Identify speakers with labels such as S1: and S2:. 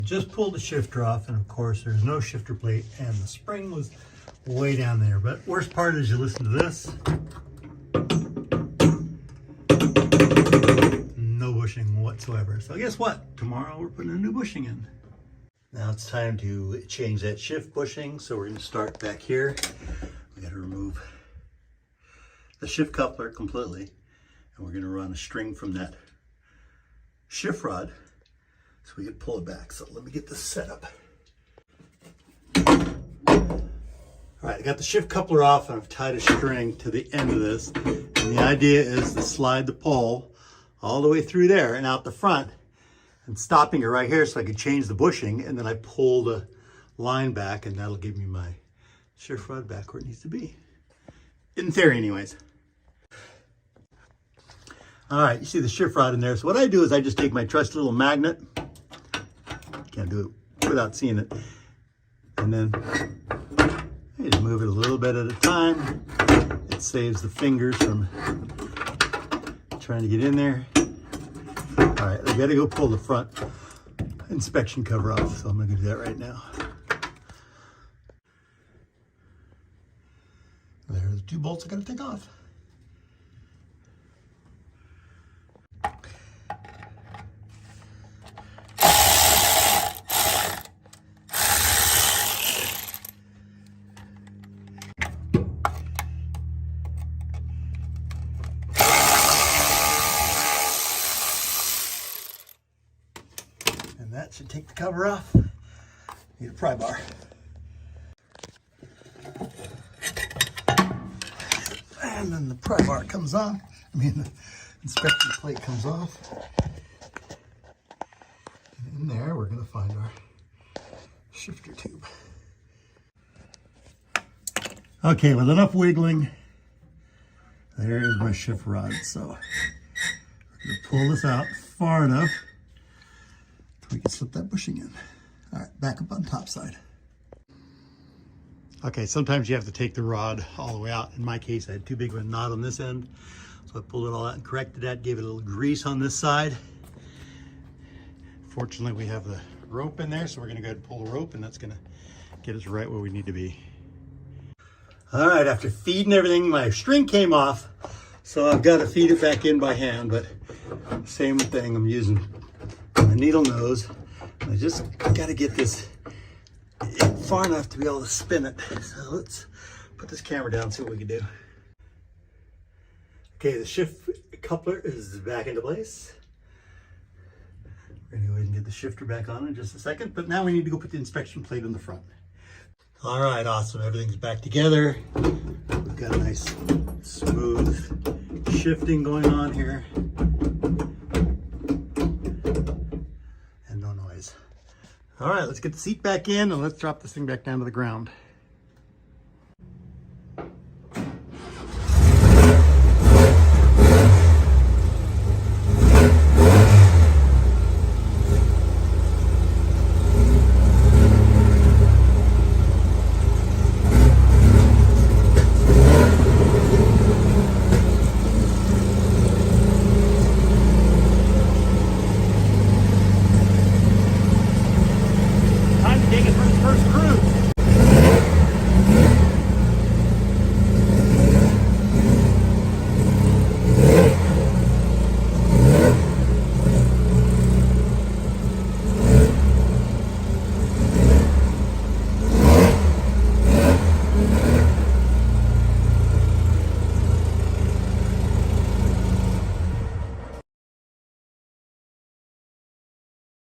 S1: Just pulled the shifter off, and of course there's no shifter plate and the spring was way down there. But worst part is you listen to this. No bushing whatsoever. So guess what? Tomorrow we're putting a new bushing in. Now it's time to change that shift bushing. So we're going to start back here. We got to remove the shift coupler completely. And we're going to run a string from that shift rod so we can pull it back. So let me get this set up. All right, I got the shift coupler off and I've tied a string to the end of this. And the idea is to slide the pole all the way through there and out the front and stopping it right here so I can change the bushing, and then I pull the line back and that'll give me my shift rod back where it needs to be. In theory anyways. All right, you see the shift rod in there. So what I do is I just take my trusty little magnet. Can't do it without seeing it. And then I just move it a little bit at a time. It saves the fingers from trying to get in there. All right, I gotta go pull the front inspection cover off. So I'm gonna do that right now. There are the two bolts I gotta take off. That should take the cover off. Need a pry bar. And then the pry bar comes off. The inspection plate comes off. And in there, we're going to find our shifter tube. Okay, with enough wiggling, there is my shift rod. So we're going to pull this out far enough we can slip that bushing in. All right, back up on top side. Okay, sometimes you have to take the rod all the way out. In my case, I had too big of a knot on this end, so I pulled it all out and corrected that, gave it a little grease on this side. Fortunately, we have the rope in there, so we're gonna go ahead and pull the rope, and that's gonna get us right where we need to be. All right, after feeding everything, my string came off, so I've got to feed it back in by hand, but same thing, I'm using my needle nose. I just got to get this far enough to be able to spin it. So let's put this camera down and see what we can do. Okay, the shift coupler is back into place. We're going to go ahead and get the shifter back on in just a second, but now we need to go put the inspection plate in the front. All right, awesome. Everything's back together. We've got a nice smooth shifting going on here. All right, let's get the seat back in and let's drop this thing back down to the ground.